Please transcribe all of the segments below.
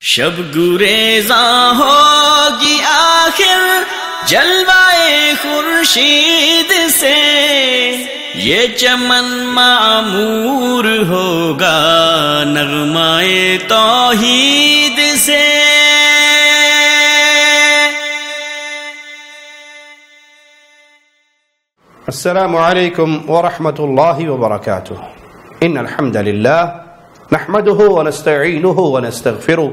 شب گریزاں ہوگی آخر جلوائے خورشید سے، یہ چمن معمور ہوگا نغمائے توحید سے۔ السلام علیکم ورحمۃ اللہ وبرکاتہ۔ ان الحمد للہ نحمده ونستعینه ونستغفره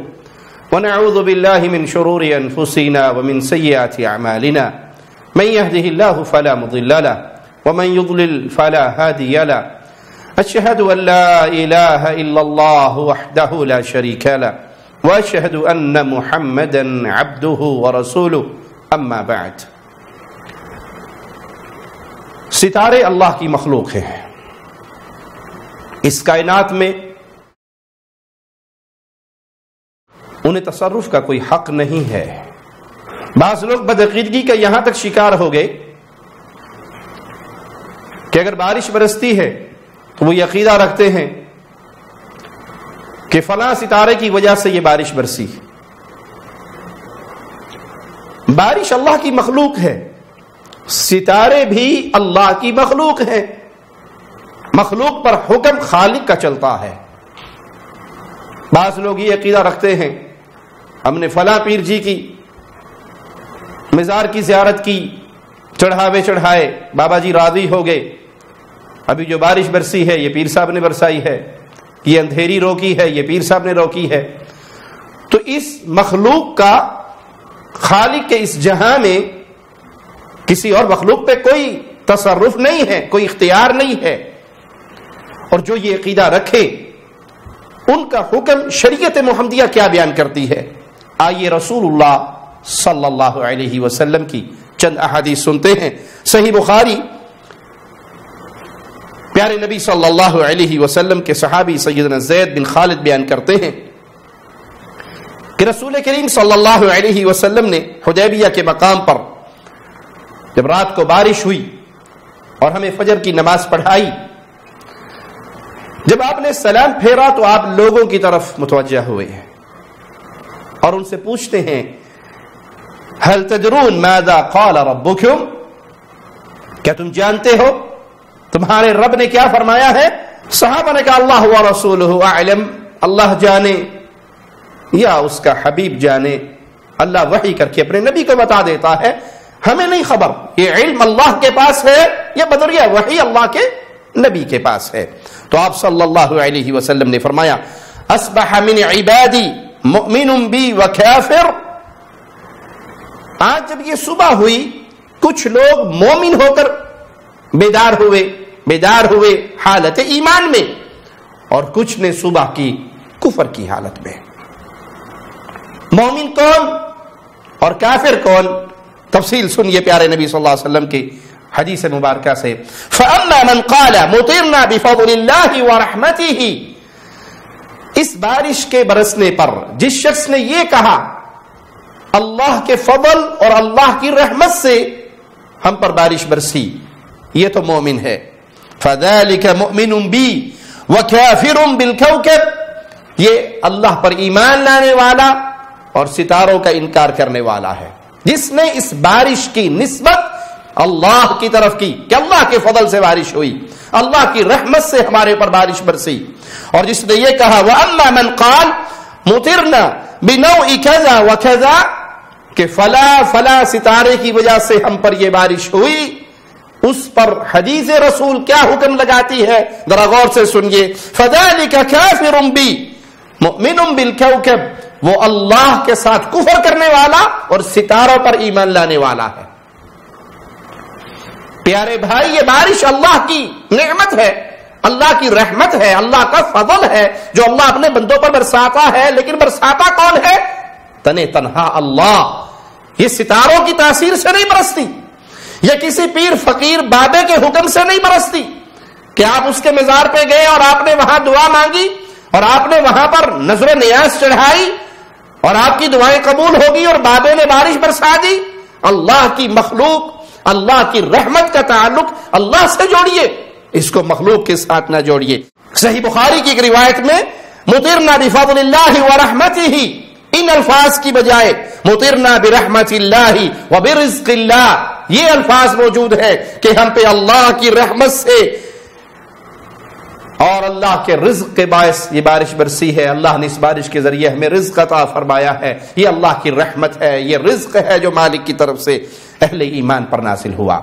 ونعوذ بالله من شرور انفسنا ومن سیئات اعمالنا، من يهده الله فلا مضل له ومن يضلل فلا هادي له، اشهد ان لا اله الا الله وحده لا شريك له واشهد ان محمدا عبده ورسوله، اما بعد۔ ستارے اللہ کی مخلوق ہیں، اس کائنات میں انہیں تصرف کا کوئی حق نہیں ہے۔ بعض لوگ بدعقیدگی کا یہاں تک شکار ہو گئے کہ اگر بارش برستی ہے تو وہ یہ عقیدہ رکھتے ہیں کہ فلاں ستارے کی وجہ سے یہ بارش برسی۔ بارش اللہ کی مخلوق ہے، ستارے بھی اللہ کی مخلوق ہیں، مخلوق پر حکم خالق کا چلتا ہے۔ بعض لوگ یہ عقیدہ رکھتے ہیں ہم نے فلاں پیر جی کی مزار کی زیارت کی، چڑھاوے چڑھائے، بابا جی راضی ہو گئے، ابھی جو بارش برسی ہے یہ پیر صاحب نے برسائی ہے، یہ اندھیری روکی ہے یہ پیر صاحب نے روکی ہے۔ تو اس مخلوق کا خالق کے اس جہاں میں کسی اور مخلوق پہ کوئی تصرف نہیں ہے، کوئی اختیار نہیں ہے، اور جو یہ عقیدہ رکھے ان کا حکم شریعت محمدیہ کیا بیان کرتی ہے۔ آئیے رسول اللہ صلی اللہ علیہ وسلم کی چند احادیث سنتے ہیں۔ صحیح بخاری، پیارے نبی صلی اللہ علیہ وسلم کے صحابی سیدنا زید بن خالد بیان کرتے ہیں کہ رسول کریم صلی اللہ علیہ وسلم نے حدیبیہ کے مقام پر جب رات کو بارش ہوئی اور ہمیں فجر کی نماز پڑھائی، جب آپ نے سلام پھیرا تو آپ لوگوں کی طرف متوجہ ہوئے اور ان سے پوچھتے ہیں هل تدرون ماذا قال ربكم، کیا تم جانتے ہو تمہارے رب نے کیا فرمایا ہے؟ صحابہ نے کہا اللہ ورسولہ اعلم، اللہ جانے یا اس کا حبیب جانے، اللہ وحی کر کے اپنے نبی کو بتا دیتا ہے، ہمیں نہیں خبر، یہ علم اللہ کے پاس ہے، یہ بدریہ وحی اللہ کے نبی کے پاس ہے۔ تو آپ صلی اللہ علیہ وسلم نے فرمایا اصبح من عبادی مؤمن بی وکافر، آج جب یہ صبح ہوئی کچھ لوگ مومن ہو کر بیدار ہوئے حالت ایمان میں، اور کچھ نے صبح کی کفر کی حالت میں۔ مومن کون اور کافر کون؟ تفصیل سنیے پیارے نبی صلی اللہ علیہ وسلم کی حدیث مبارکہ سے۔ فَأَمَّا مَنْ قَالَ مُطِرْنَا بِفَضْلِ اللَّهِ وَرَحْمَتِهِ، اس بارش کے برسنے پر جس شخص نے یہ کہا اللہ کے فضل اور اللہ کی رحمت سے ہم پر بارش برسی، یہ تو مومن ہے۔ فَذَلِكَ مُؤْمِنٌ بِي وَكَافِرٌ بِالْكَوْكَبِ، یہ اللہ پر ایمان لانے والا اور ستاروں کا انکار کرنے والا ہے، جس نے اس بارش کی نسبت اللہ کی طرف کی کہ اللہ کے فضل سے بارش ہوئی، اللہ کی رحمت سے ہمارے پر بارش برسی، اور جس نے یہ کہا وَأَمَّا مَنْ قَالَ مُطِرْنَا بِنَوْءِ كَذَا وَكَذَا، کہ فلا ستارے کی وجہ سے ہم پر یہ بارش ہوئی، اس پر حدیث رسول کیا حکم لگاتی ہے ذرا غور سے سنیے۔ فَذَلِكَ كَافِرٌ بِي مُؤْمِنٌ بِالْكَوْكَبِ، وہ اللہ کے ساتھ کفر کرنے والا اور ستاروں پر ایمان لانے والا ہے۔ پیارے بھائی، یہ بارش اللہ کی نعمت ہے، اللہ کی رحمت ہے، اللہ کا فضل ہے جو اللہ اپنے بندوں پر برساتا ہے، لیکن برساتا کون ہے؟ تنے تنہا اللہ۔ یہ ستاروں کی تاثیر سے نہیں برستی، یہ کسی پیر فقیر بابے کے حکم سے نہیں برستی کہ آپ اس کے مزار پہ گئے اور آپ نے وہاں دعا مانگی اور آپ نے وہاں پر نذر و نیاز چڑھائی اور آپ کی دعائیں قبول ہوگی اور بابے نے بارش برسا دی۔ اللہ کی مخلوق، اللہ کی رحمت کا تعلق اللہ سے جوڑیے، اس کو مخلوق کے ساتھ نہ جوڑیے۔ صحیح بخاری کی ایک روایت میں مطرنا بفضل اللہ ورحمتہ، ان الفاظ کی بجائے مطرنا برحمت اللہ وبرزق اللہ یہ الفاظ موجود ہے کہ ہم پہ اللہ کی رحمت سے اور اللہ کے رزق کے باعث یہ بارش برسی ہے، اللہ نے اس بارش کے ذریعے ہمیں رزق عطا فرمایا ہے، یہ اللہ کی رحمت ہے، یہ رزق ہے جو مالک کی طرف سے اہل ایمان پر نازل ہوا۔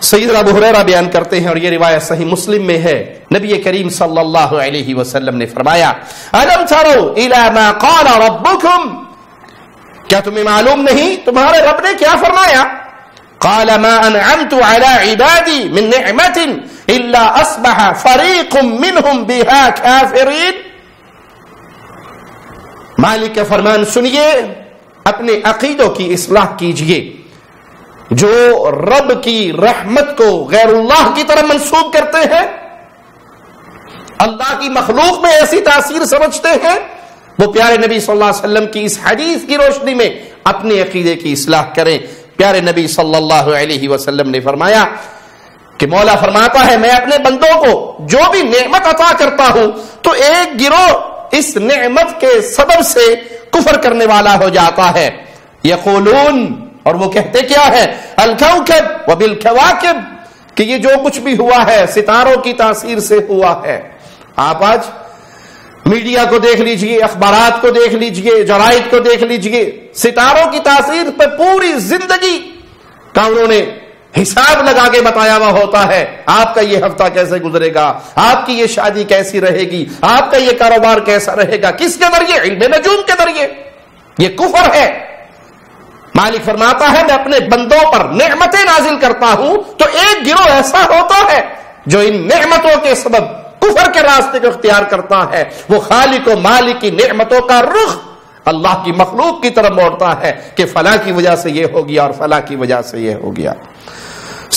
سیدنا ابو ہریرہ بیان کرتے ہیں اور یہ روایت صحیح مسلم میں ہے، نبی کریم صلی اللہ علیہ وسلم نے فرمایا الم تروا الی ما قال ربکم، کیا تمہیں معلوم نہیں تمہارے رب نے کیا فرمایا؟ قال ما انعمت على عبادی من نعمت الا اصبح فریق منهم بها کافرین۔ مالک کا فرمان سنیے، اپنے عقیدوں کی اصلاح کیجئے۔ جو رب کی رحمت کو غیر اللہ کی طرف منسوب کرتے ہیں، اللہ کی مخلوق میں ایسی تاثیر سمجھتے ہیں، وہ پیارے نبی صلی اللہ علیہ وسلم کی اس حدیث کی روشنی میں اپنے عقیدے کی اصلاح کریں۔ پیارے نبی صلی اللہ علیہ وسلم نے فرمایا کہ مولا فرماتا ہے میں اپنے بندوں کو جو بھی نعمت عطا کرتا ہوں تو ایک گروہ اس نعمت کے سبب سے کفر کرنے والا ہو جاتا ہے۔ یقولون، اور وہ کہتے کیا ہے؟ الکوکب وبالکواکب، کہ یہ جو کچھ بھی ہوا ہے ستاروں کی تاثیر سے ہوا ہے۔ آپ آج میڈیا کو دیکھ لیجئے، اخبارات کو دیکھ لیجئے، جرائد کو دیکھ لیجئے، ستاروں کی تاثیر پہ پوری زندگی کا انہوں نے حساب لگا کے بتایا ہوا ہوتا ہے۔ آپ کا یہ ہفتہ کیسے گزرے گا، آپ کی یہ شادی کیسی رہے گی، آپ کا یہ کاروبار کیسا رہے گا، کس کے ذریعے؟ علم نجوم کے ذریعے۔ یہ کفر ہے۔ مالک فرماتا ہے میں اپنے بندوں پر نعمتیں نازل کرتا ہوں تو ایک گروہ ایسا ہوتا ہے جو ان نعمتوں کے سبب کفر کے راستے کو اختیار کرتا ہے، وہ خالق و مالک کی نعمتوں کا رخ اللہ کی مخلوق کی طرف موڑتا ہے کہ فلاں کی وجہ سے یہ ہو گیا اور فلاں کی وجہ سے یہ ہو گیا۔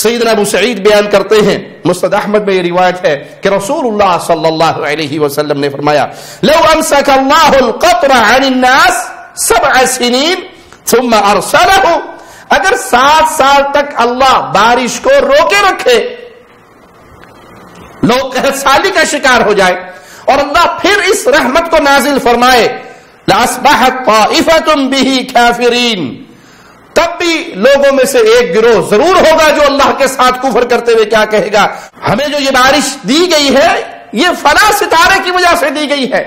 سیدنا ابو سعید بیان کرتے ہیں، مسند احمد میں یہ روایت ہے کہ رسول اللہ صلی اللہ علیہ وسلم نے فرمایا لو امسک اللہ القطر عن الناس 7 سنین ثم ارسلہ، اگر 7 سال تک اللہ بارش کو روکے رکھے، لوگ قحط سالی کا شکار ہو جائے اور اللہ پھر اس رحمت کو نازل فرمائے، لأصبحت طائفة به کافرین، تب بھی لوگوں میں سے ایک گروہ ضرور ہوگا جو اللہ کے ساتھ کفر کرتے ہوئے کیا کہے گا، ہمیں جو یہ بارش دی گئی ہے یہ فلاں ستارے کی وجہ سے دی گئی ہے،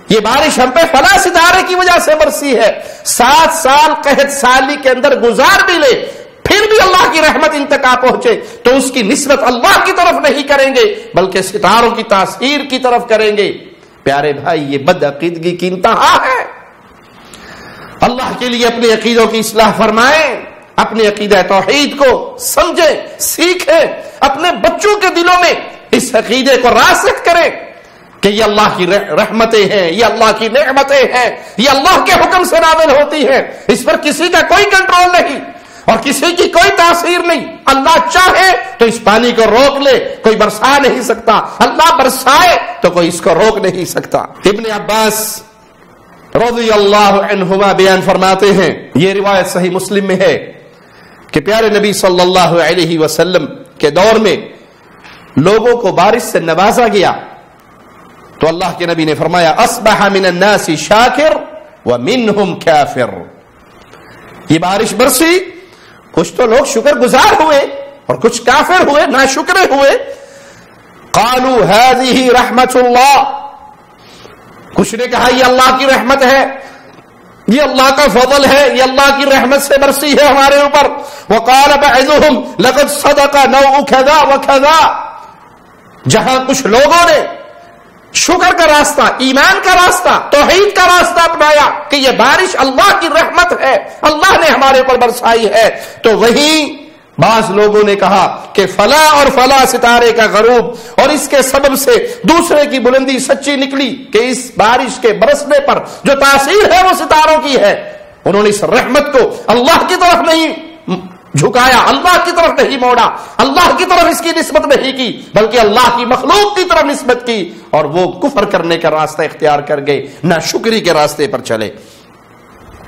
یہ بارش ہم پہ فلاں ستارے کی وجہ سے برسی ہے۔ 7 سال قحط سالی کے اندر گزار بھی لے پھر بھی اللہ کی رحمت ان تک آ پہنچے تو اس کی نسبت اللہ کی طرف نہیں کریں گے بلکہ ستاروں کی تاثیر کی طرف کریں گے۔ پیارے بھائی، یہ بدعقیدگی کی انتہا ہے۔ اللہ کے لیے اپنے عقیدوں کی اصلاح فرمائیں، اپنے عقیدہ توحید کو سمجھیں، سیکھیں، اپنے بچوں کے دلوں میں اس عقیدے کو راسخ کریں کہ یہ اللہ کی رحمتیں ہیں، یہ اللہ کی نعمتیں ہیں، یہ اللہ کے حکم سے نازل ہوتی ہیں، اس پر کسی کا کوئی کنٹرول نہیں اور کسی کی کوئی تاثیر نہیں۔ اللہ چاہے تو اس پانی کو روک لے، کوئی برسا نہیں سکتا، اللہ برسائے تو کوئی اس کو روک نہیں سکتا۔ ابن عباس رضی اللہ عنہما بیان فرماتے ہیں، یہ روایت صحیح مسلم میں ہے کہ پیارے نبی صلی اللہ علیہ وسلم کے دور میں لوگوں کو بارش سے نوازا گیا تو اللہ کے نبی نے فرمایا اصبح من الناس شاکر ومنهم کافر، یہ بارش برسی، کچھ تو لوگ شکر گزار ہوئے اور کچھ کافر ہوئے، ناشکرے ہوئے۔ قالوا هذه رحمت اللہ، کچھ نے کہا یہ اللہ کی رحمت ہے، یہ اللہ کا فضل ہے، یہ اللہ کی رحمت سے برسی ہے ہمارے اوپر۔ وقال بعضهم لقد صدق نوع كذا وكذا، جہاں کچھ لوگوں نے شکر کا راستہ، ایمان کا راستہ، توحید کا راستہ اپنایا کہ یہ بارش اللہ کی رحمت ہے، اللہ نے ہمارے اوپر برسائی ہے، تو وہیں بعض لوگوں نے کہا کہ فلاں اور فلاں ستارے کا غروب اور اس کے سبب سے دوسرے کی بلندی سچی نکلی کہ اس بارش کے برسنے پر جو تاثیر ہے وہ ستاروں کی ہے۔ انہوں نے اس رحمت کو اللہ کی طرف نہیں جھکایا، اللہ کی طرف نہیں موڑا، اللہ کی طرف اس کی نسبت نہیں کی بلکہ اللہ کی مخلوق کی طرف نسبت کی، اور وہ کفر کرنے کا راستہ اختیار کر گئے، ناشکری کے راستے پر چلے۔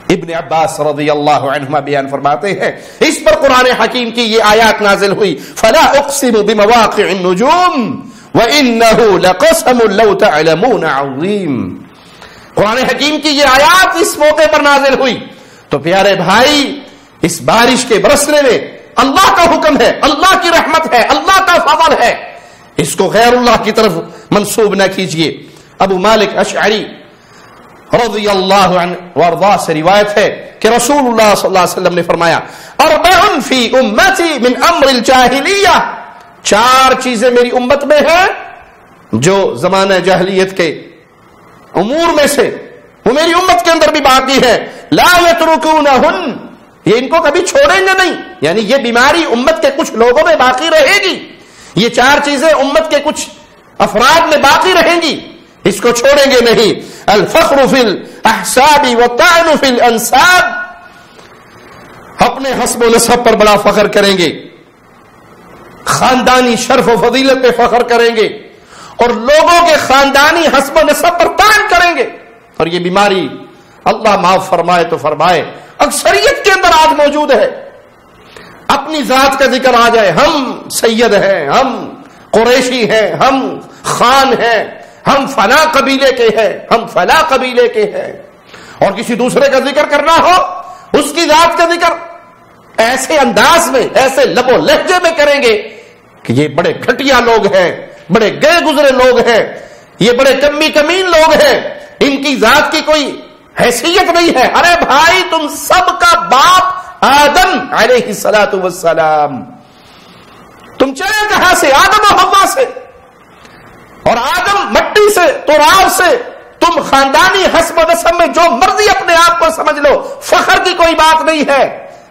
ابن عباس رضی اللہ عنہما بیان فرماتے ہیں اس پر قرآن حکیم کی یہ آیات نازل ہوئی، فلا اقسم بمواقع النجوم وانه لقسم لو تعلمون عظیم، قرآن حکیم کی یہ آیات اس موقع پر نازل ہوئی. تو پیارے بھائی اس بارش کے برسنے میں اللہ کا حکم ہے, اللہ کی رحمت ہے, اللہ کا فضل ہے, اس کو غیر اللہ کی طرف منسوب نہ کیجئے. ابو مالک اشعری رضی اللہ عنہ وارضاہ سے روایت ہے کہ رسول اللہ صلی اللہ علیہ وسلم نے فرمایا اربع فی امتی من امر الجاہلیہ, 4 چیزیں میری امت میں ہیں جو زمانہ جاہلیت کے امور میں سے وہ میری امت کے اندر بھی باقی ہے. لا یترکونہن, یہ ان کو کبھی چھوڑیں گے نہیں, یعنی یہ بیماری امت کے کچھ لوگوں میں باقی رہے گی, یہ 4 چیزیں امت کے کچھ افراد میں باقی رہیں گی, اس کو چھوڑیں گے نہیں. الفخر فی الاحساب والطعن فی الانساب, اپنے حسب و نسب پر بڑا فخر کریں گے, خاندانی شرف و فضیلت پہ فخر کریں گے, اور لوگوں کے خاندانی حسب و نسب پر طعن کریں گے. اور یہ بیماری اللہ معاف فرمائے تو فرمائے اکثریت کے اندر آج موجود ہے. اپنی ذات کا ذکر آ جائے, ہم سید ہیں, ہم قریشی ہیں, ہم خان ہیں, ہم فلاں قبیلے کے ہیں, ہم فلاں قبیلے کے ہیں, اور کسی دوسرے کا ذکر کرنا ہو اس کی ذات کا ذکر ایسے انداز میں, ایسے لب و لہجے میں کریں گے کہ یہ بڑے گھٹیا لوگ ہیں, بڑے گئے گزرے لوگ ہیں, یہ بڑے کمی کمین لوگ ہیں, ان کی ذات کی کوئی حیثیت نہیں ہے. ارے بھائی تم سب کا باپ آدم علیہ الصلوۃ والسلام, تم چلے کہاں سے؟ آدم و حوا سے, اور آدم مٹی سے, تراب سے, تم خاندانی حسب و نسب میں جو مرضی اپنے آپ کو سمجھ لو, فخر کی کوئی بات نہیں ہے.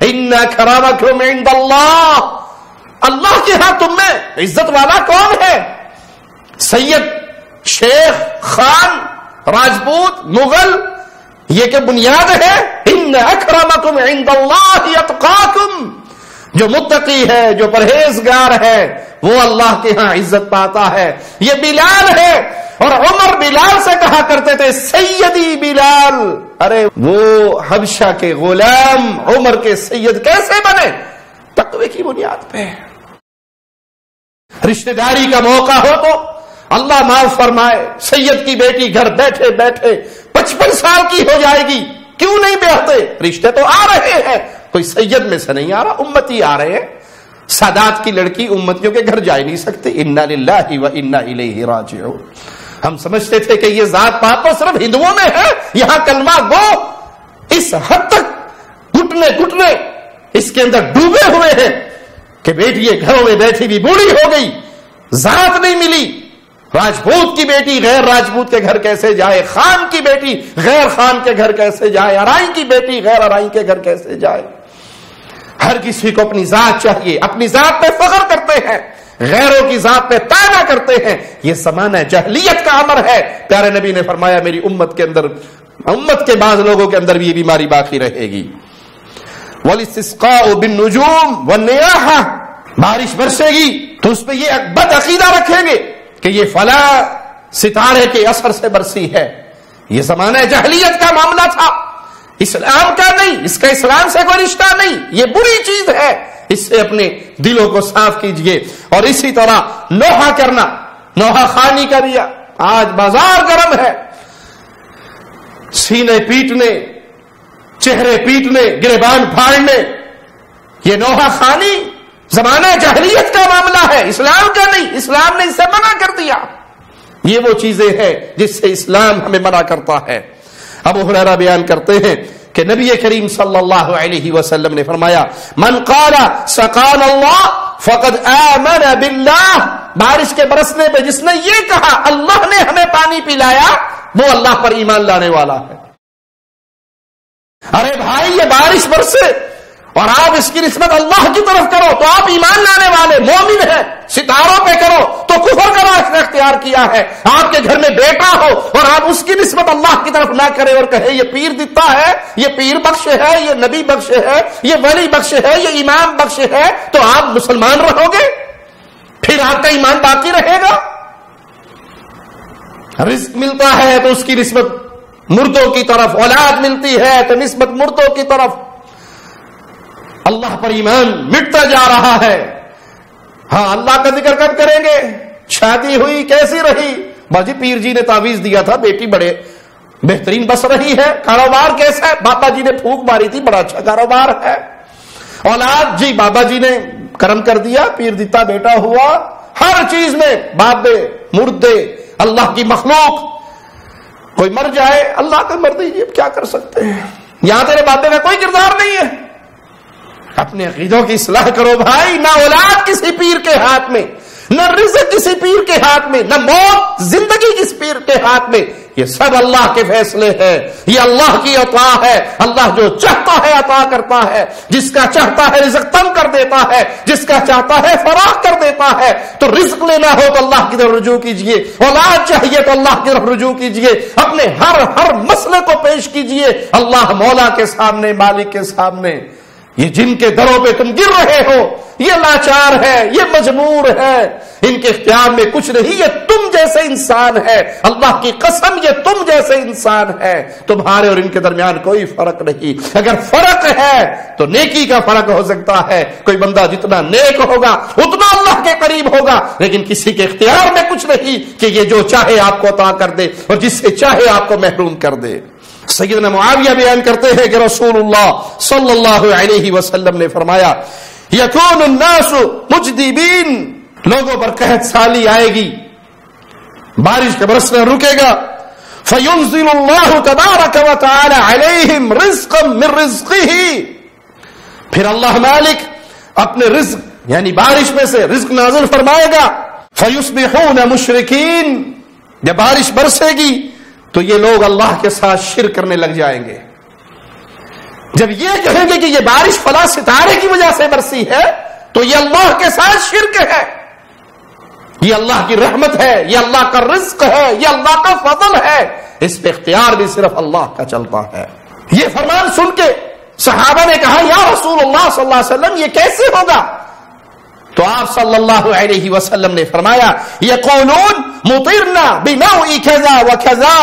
ان اکرمکم عند اللہ, اللہ کے ہاں تم میں عزت والا کون ہے؟ سید, شیخ, خان, راجپوت, مغل, یہ کہ بنیاد ہے. ان اکرمکم عند اللہ اتقاکم, جو متقی ہے, جو پرہیزگار ہے, وہ اللہ کے ہاں عزت پاتا ہے. یہ بلال ہے, اور عمر بلال سے کہا کرتے تھے سیدی بلال. ارے وہ حبشہ کے غلام عمر کے سید کیسے بنے؟ تقوی کی بنیاد پہ. رشتہ داری کا موقع ہو تو اللہ معاف فرمائے, سید کی بیٹی گھر بیٹھے بیٹھے 55 سال کی ہو جائے گی, کیوں نہیں بیاہتے؟ رشتے تو آ رہے ہیں, کوئی سید میں سے نہیں آ رہا, امتی آ رہے ہیں. سادات کی لڑکی امتیوں کے گھر جا نہیں سکتے. انا للہ و انا الیہ راجعون. ہم سمجھتے تھے کہ یہ ذات پات تو صرف ہندوؤں میں ہے, یہاں کلمہ گو اس حد تک گھٹنے اس کے اندر ڈوبے ہوئے ہیں کہ بیٹی گھروں میں بیٹھی بھی بوڑھی ہو گئی, ذات نہیں ملی. راجپوت کی بیٹی غیر راجپوت کے گھر کیسے جائے, خان کی بیٹی غیر خان کے گھر کیسے جائے, ارائی کی بیٹی غیر ارائی کے گھر کیسے جائے. ہر کسی کو اپنی ذات چاہیے, اپنی ذات پہ فخر کرتے ہیں, غیروں کی ذات پہ طعنہ کرتے ہیں. یہ زمانہ جاہلیت کا امر ہے. پیارے نبی نے فرمایا میری امت کے اندر, امت کے بعض لوگوں کے اندر بھی یہ بیماری باقی رہے گی. والاستسقاء بالنجوم والنیاحہ, بارش برسے گی تو اس پہ یہ بد عقیدہ رکھیں گے کہ یہ فلاں ستارے کے اثر سے برسی ہے. یہ زمانہ جاہلیت کا معاملہ تھا, اسلام کا نہیں, اس کا اسلام سے کوئی رشتہ نہیں, یہ بری چیز ہے. اس سے اپنے دلوں کو صاف کیجئے. اور اسی طرح نوحہ کرنا, نوحہ خانی کا بھی آج بازار گرم ہے, سینے پیٹنے, چہرے پیٹنے, گریبان پھاڑنے, یہ نوحہ خانی زمانہ جاہلیت کا معاملہ ہے, اسلام کا نہیں. اسلام نے اس سے منع کر دیا. یہ وہ چیزیں ہیں جس سے اسلام ہمیں منع کرتا ہے. ابو ہریرہ بیان کرتے ہیں کہ نبی کریم صلی اللہ علیہ وسلم نے فرمایا من قال سقانا اللہ فقد آمن باللہ, بارش کے برسنے پہ جس نے یہ کہا اللہ نے ہمیں پانی پلایا, وہ اللہ پر ایمان لانے والا ہے. ارے بھائی یہ بارش برسے اور آپ اس کی نسبت اللہ کی طرف کرو تو آپ ایمان لانے والے مومن ہیں. ستاروں پہ کرو تو کفر کا راستہ اختیار کیا ہے. آپ کے گھر میں بیٹا ہو اور آپ اس کی نسبت اللہ کی طرف نہ کرے اور کہے یہ پیر دیتا ہے, یہ پیر بخش ہے, یہ نبی بخش ہے, یہ ولی بخش ہے, یہ امام بخش ہے, تو آپ مسلمان رہو گے؟ پھر آپ کا ایمان باقی رہے گا. رزق ملتا ہے تو اس کی نسبت مردوں کی طرف, اولاد ملتی ہے تو نسبت مردوں کی طرف. اللہ پر ایمان مٹتا جا رہا ہے. ہاں اللہ کا ذکر کب کریں گے؟ شادی ہوئی کیسی رہی؟ باجی پیر جی نے تعویذ دیا تھا, بیٹی بڑے بہترین بس رہی ہے. کاروبار کیسا ہے؟ بابا جی نے پھونک ماری تھی، بڑا اچھا کاروبار ہے. اولاد جی بابا جی نے کرم کر دیا، پیر دیتا بیٹا ہوا. ہر چیز میں بابے مردے اللہ کی مخلوق. کوئی مر جائے اللہ کا مرضی، اب کیا کر سکتے ہیں. یہاں تیرے بابے کا کوئی کردار نہیں ہے. اپنے عقیدوں کی اصلاح کرو بھائی. نہ اولاد کسی پیر کے ہاتھ میں، نہ رزق کسی پیر کے ہاتھ میں، نہ موت زندگی کسی پیر کے ہاتھ میں. یہ سب اللہ کے فیصلے ہیں، یہ اللہ کی عطا ہے. اللہ جو چاہتا ہے عطا کرتا ہے، جس کا چاہتا ہے رزق تنگ کر دیتا ہے، جس کا چاہتا ہے فراخ کر دیتا ہے. تو رزق لینا ہو تو اللہ کی طرف رجوع کیجئے، اولاد چاہیے تو اللہ کی طرف رجوع کیجئے. اپنے ہر مسئلے کو پیش کیجئے اللہ مولا کے سامنے، مالک کے سامنے. یہ جن کے دروں پہ تم گر رہے ہو یہ لاچار ہے، یہ مجبور ہے، ان کے اختیار میں کچھ نہیں. یہ تم جیسے انسان ہے، اللہ کی قسم یہ تم جیسے انسان ہے. تمہارے اور ان کے درمیان کوئی فرق نہیں. اگر فرق ہے تو نیکی کا فرق ہو سکتا ہے. کوئی بندہ جتنا نیک ہوگا اتنا اللہ کے قریب ہوگا، لیکن کسی کے اختیار میں کچھ نہیں کہ یہ جو چاہے آپ کو عطا کر دے اور جس سے چاہے آپ کو محروم کر دے. سیدنا معاویہ بیان کرتے ہیں کہ رسول اللہ صلی اللہ علیہ وسلم نے فرمایا یکون الناس مجدبین، لوگوں پر قحط سالی آئے گی، بارش کا برسنا رکے گا. فینزل اللہ تبارک و تعالی علیہم رزقا من رزقہ، پھر اللہ مالک اپنے رزق یعنی بارش میں سے رزق نازل فرمائے گا. فیصبحون مشرکین، جب بارش برسے گی تو یہ لوگ اللہ کے ساتھ شرک کرنے لگ جائیں گے. جب یہ کہیں گے کہ یہ بارش فلاں ستارے کی وجہ سے برسی ہے تو یہ اللہ کے ساتھ شرک ہے. یہ اللہ کی رحمت ہے، یہ اللہ کا رزق ہے، یہ اللہ کا فضل ہے. اس پہ اختیار بھی صرف اللہ کا چلتا ہے. یہ فرمان سن کے صحابہ نے کہا یا رسول اللہ صلی اللہ علیہ وسلم یہ کیسے ہوگا؟ تو آپ صلی اللہ علیہ وسلم نے فرمایا یقولون مطرنا بنوع کذا و کذا،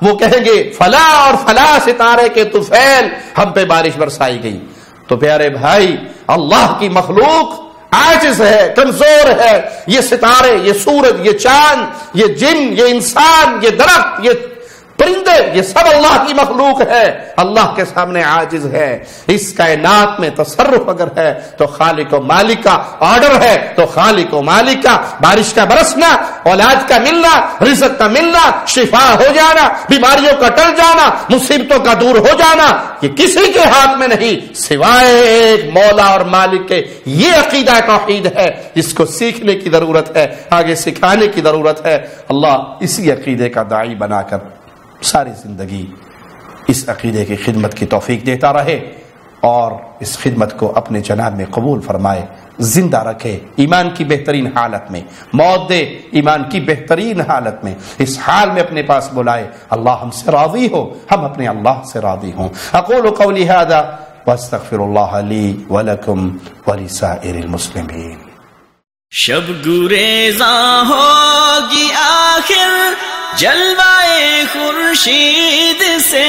وہ کہیں گے فلاں اور فلاں ستارے کے طفیل ہم پہ بارش برسائی گئی. تو پیارے بھائی اللہ کی مخلوق عاجز ہے، کمزور ہے. یہ ستارے، یہ سورج، یہ چاند، یہ جن، یہ انسان، یہ درخت، یہ پرندے، یہ سب اللہ کی مخلوق ہے، اللہ کے سامنے عاجز ہے. اس کائنات میں تصرف اگر ہے تو خالق و مالک کا، آرڈر ہے تو خالق و مالک کا. بارش کا برسنا، اولاد کا ملنا، رزق کا ملنا، شفا ہو جانا، بیماریوں کا ٹل جانا، مصیبتوں کا دور ہو جانا، یہ کسی کے ہاتھ میں نہیں سوائے ایک مولا اور مالک کے. یہ عقیدہ توحید ہے جس کو سیکھنے کی ضرورت ہے، آگے سکھانے کی ضرورت ہے. اللہ اسی عقیدے کا داعی بنا کر ساری زندگی اس عقیدے کی خدمت کی توفیق دیتا رہے اور اس خدمت کو اپنے جناب میں قبول فرمائے، زندہ رکھے ایمان کی بہترین حالت میں، موت دے ایمان کی بہترین حالت میں. اس حال میں اپنے پاس بلائے. اللہ ہم سے راضی ہو، ہم اپنے اللہ سے راضی ہوں. اقول قولی هذا واستغفر الله لي ولكم ولسائر المسلمين. شب گریزاں ہوگی آخر جلوائے خورشید سے،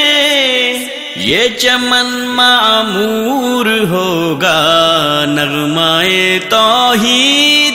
یہ چمن معمور ہوگا نغمائے توحید